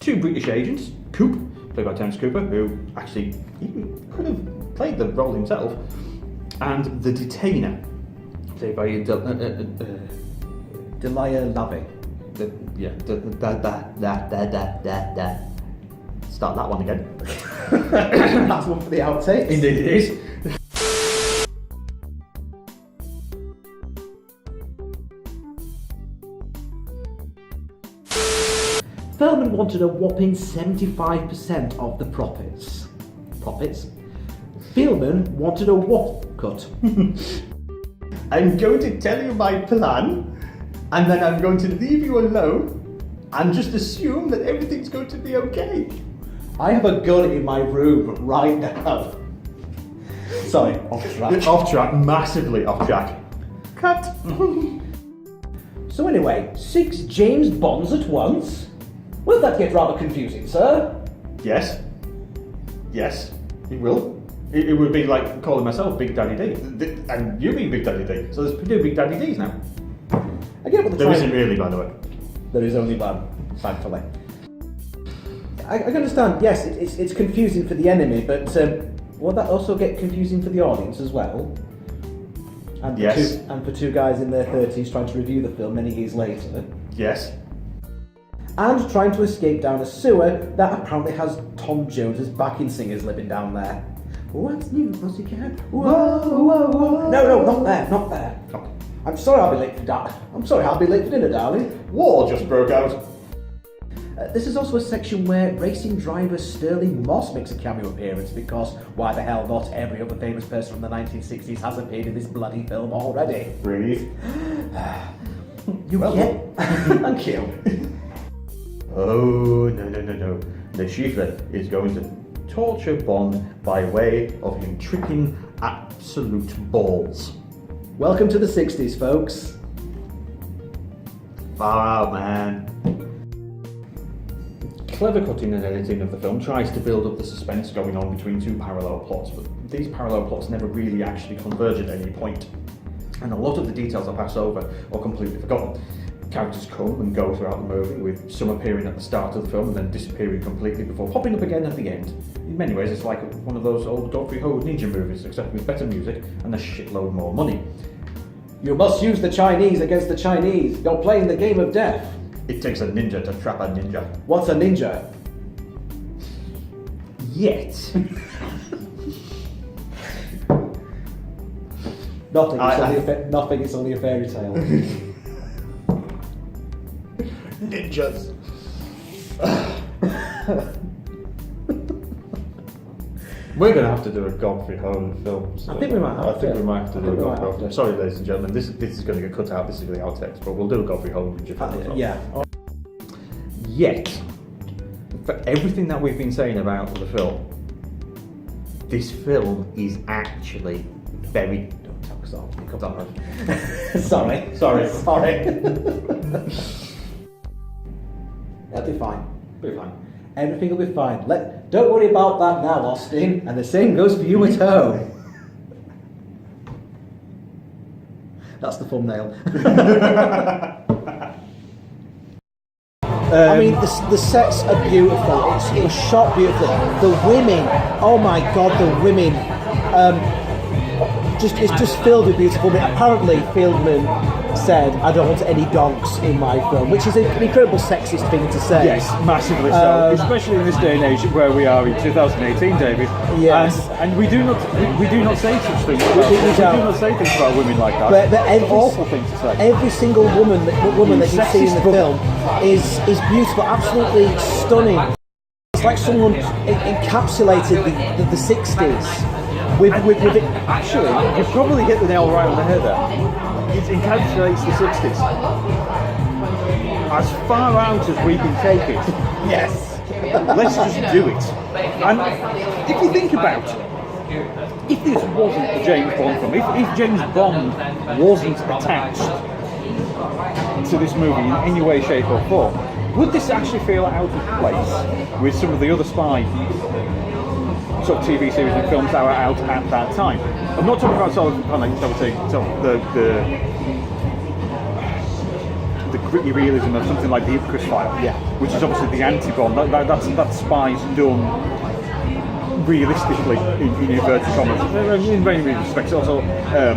two British agents, Coop, played by Terence Cooper, who actually he could have played the role himself, and the detainer, played by Delia Lavey. Start that one again. That's one for the outtakes. Indeed it is. Feldman wanted a whopping 75% of the profits. Fieldman wanted a what cut? I'm going to tell you my plan, and then I'm going to leave you alone and just assume that everything's going to be okay. I have a gun in my room right now. Sorry, off track. Off track, massively off track. Cut. So anyway, 6 James Bonds at once? Will that get rather confusing, sir? Yes, it will. It would be like calling myself Big Daddy D, and you being Big Daddy D. So there's 2 Big Daddy Ds now. I get what there isn't really, by the way. There is only one, thankfully. I can understand. Yes, it's confusing for the enemy, but will that also get confusing for the audience as well? And for yes. And for 2 guys in their 30s trying to review the film many years later. Yes. And trying to escape down a sewer that apparently has Tom Jones's backing singers living down there. What's new, pussycat? Whoa, whoa, whoa. No, not there. Okay. I'm sorry I'll be late for dinner, darling. War just broke out. This is also a section where racing driver Sterling Moss makes a cameo appearance because why the hell not every other famous person from the 1960s has appeared in this bloody film already. Breathe. Thank you. Oh, no. The Schiffer is going to torture Bond by way of him tripping absolute balls. Welcome to the 60s, folks. Far out, man. Clever cutting and editing of the film tries to build up the suspense going on between 2 parallel plots, but these parallel plots never really actually converge at any point. And a lot of the details I pass over are completely forgotten. Characters come and go throughout the movie, with some appearing at the start of the film and then disappearing completely before popping up again at the end. In many ways, it's like one of those old Godfrey Ho ninja movies, except with better music and a shitload more money. You must use the Chinese against the Chinese. You're playing the game of death. It takes a ninja to trap a ninja. What's a ninja? Yet. Nothing, it's only a fairy tale. Ninjas. We're going to have to do a Godfrey Ho film. So I think we might have to. We might have to do a Godfrey Ho film. Sorry, ladies and gentlemen, this is going to get cut out. This is going to be outtakes, but we'll do a Godfrey Ho film. Yeah. Yet, for everything that we've been saying about the film, this film is actually very... Don't talk softly, come on. Sorry. That'll be fine. Everything will be fine. Don't worry about that now, Austin. And the same goes for you at home. That's the thumbnail. I mean, the sets are beautiful. It was shot beautifully. The women, oh my God, the women. It's just filled with beautiful women. Apparently, Fieldman said, "I don't want any dogs in my film," which is an incredible sexist thing to say. Yes, massively so, especially in this day and age where we are in 2018, David. Yes, and we do not say such things. We do not say things about women like that. But it's an awful thing to say. Every single woman that you see in the film is beautiful, absolutely stunning. It's like someone encapsulated the 60s. With it. Actually, you've probably hit the nail right on the head there. It encapsulates the 60s. As far out as we can take it. Yes. Let's just do it. And if you think about it, if this wasn't a James Bond film, if James Bond wasn't attached to this movie in any way, shape or form, would this actually feel out of place with some of the other spy sort of TV series and films that were out at that time? I'm not talking about sort of the gritty realism of something like the Ipcress file, which is obviously the anti-Bond. That spy's done realistically in inverted commas. In many respects, also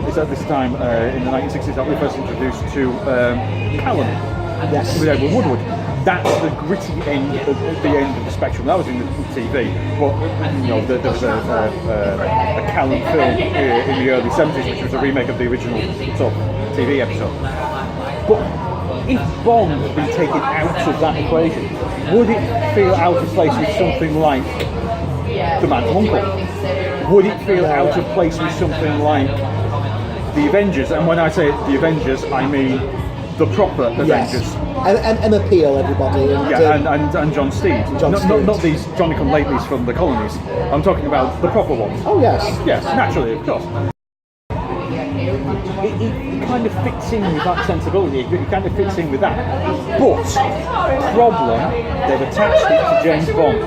it's at this time in the 1960s that we first introduced to Callum with Edward Woodward. That's the gritty end of the end of the spectrum. That was in the TV, but there was a Callum film in the early 70s, which was a remake of the original sort of TV episode. But if Bond had been taken out of that equation, would it feel out of place with something like The Man from U.N.C.L.E.? Would it feel out of place with something like The Avengers? And when I say The Avengers, I mean the proper Avengers. And appeal everybody. And John Steed. Not these Johnny Come Latelys from the colonies. I'm talking about the proper ones. Oh yes. Yes, naturally, of course. It kind of fits in with that sensibility. It kind of fits in with that. But problem, they've attached it to James Bond.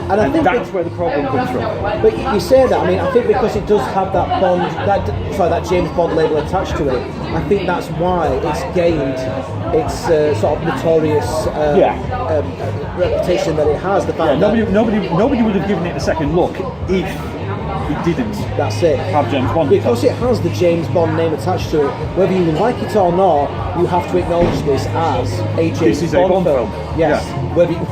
And I think that's where the problem comes from. But you say that, I mean, I think because it does have that Bond, that James Bond label attached to it, I think that's why it's gained its sort of notorious reputation that it has. The fact nobody would have given it a second look if it didn't. That's it. Have James Bond because it has the James Bond name attached to it. Whether you like it or not, you have to acknowledge this as a James Bond film. Yes. Yeah.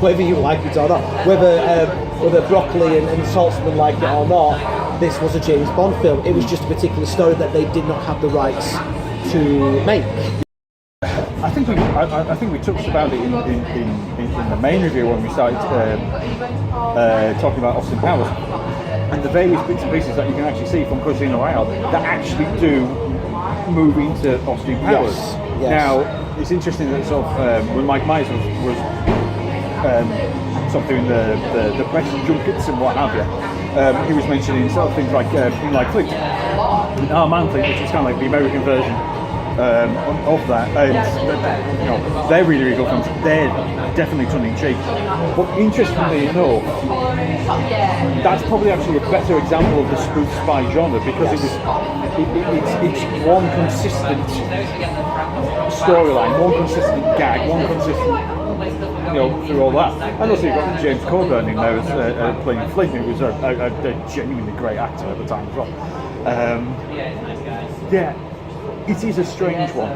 Whether you like it or not, whether Broccoli and Saltzman like it or not, this was a James Bond film. It was just a particular story that they did not have the rights to make. I think we touched about it in the main review when we started talking about Austin Powers and the various bits and pieces that you can actually see from Casino Royale that actually do move into Austin Powers. Yes. Now, it's interesting that sort of when Mike Myers was sort of doing the press junkets and what have you, he was mentioning sort of things like Fleet, Man Fleet, which is kind of like the American version of that. And they're really, really good films. They're definitely tongue-in-cheek. But interestingly enough, that's probably actually a better example of the spoof spy genre because it's one consistent storyline, one consistent gag, one consistent, through all that. And also you've got James Coburn in there as playing Flint, who was a genuinely great actor at the time as well. It is a strange one.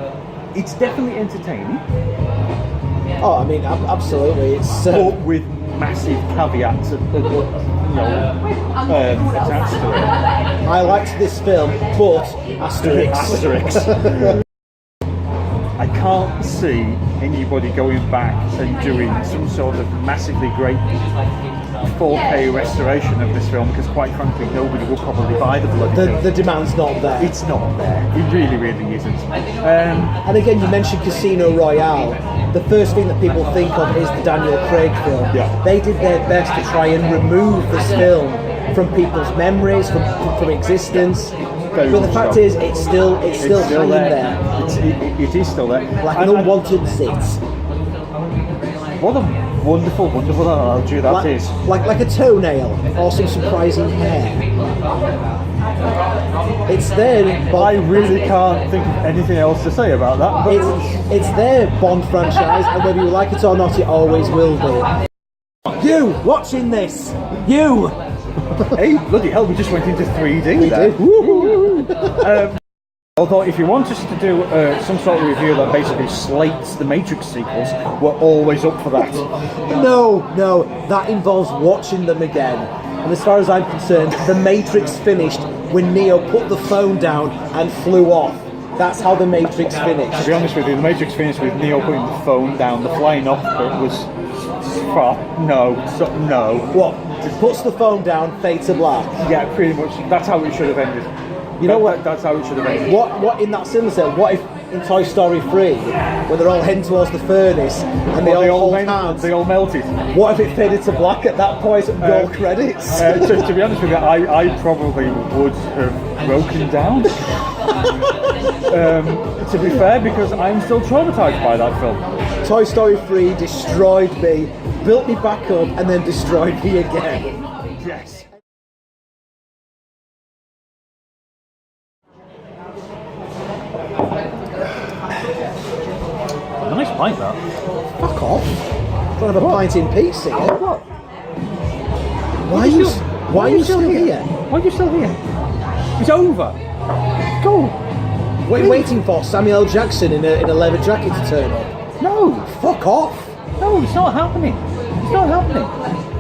It's definitely entertaining. Oh, I mean, absolutely. It's but with massive caveats attached to it. I liked this film, but asterisk. I can't see anybody going back and doing some sort of massively great 4K restoration of this film because quite frankly nobody will probably buy the bloody film. The demand's not there. It's not there. It really, really isn't. And again, you mentioned Casino Royale. The first thing that people think of is the Daniel Craig film. Yeah. They did their best to try and remove this film from people's memories, from existence. But the fact is, it's still hanging there. It is still there. Like an unwanted zit. What a wonderful analogy that is. Like a toenail or some surprising hair. It's there. I really can't think of anything else to say about that. But it's their Bond franchise, and whether you like it or not, it always will be. You watching this? You. Hey, bloody hell! We just went into 3D. We did. Although, if you want us to do some sort of review that basically slates the Matrix sequels, we're always up for that. No, that involves watching them again. And as far as I'm concerned, the Matrix finished when Neo put the phone down and flew off. That's how the Matrix finished. To be honest with you, the Matrix finished with Neo putting the phone down. The flying off bit was no. What? Puts the phone down, fade to black. Yeah, pretty much. That's how it should have ended. You know what? That's how it should have ended. What in that cinema set? What if in Toy Story 3, when they're all heading towards the furnace and they all hold hands? They all melted. What if it faded to black at that point? Roll credits. To be honest with you, I probably would have broken down. To be fair, because I'm still traumatized by that film. Toy Story 3 destroyed me, built me back up, and then destroyed me again. Yes. pint, that. Fuck off. Trying to have a pint in peace here. What? Why are you still here? Why are you still here? It's over. Go. What are you waiting for? Samuel L. Jackson in a leather jacket to turn up? No. Fuck off. No, it's not happening. It's not happening.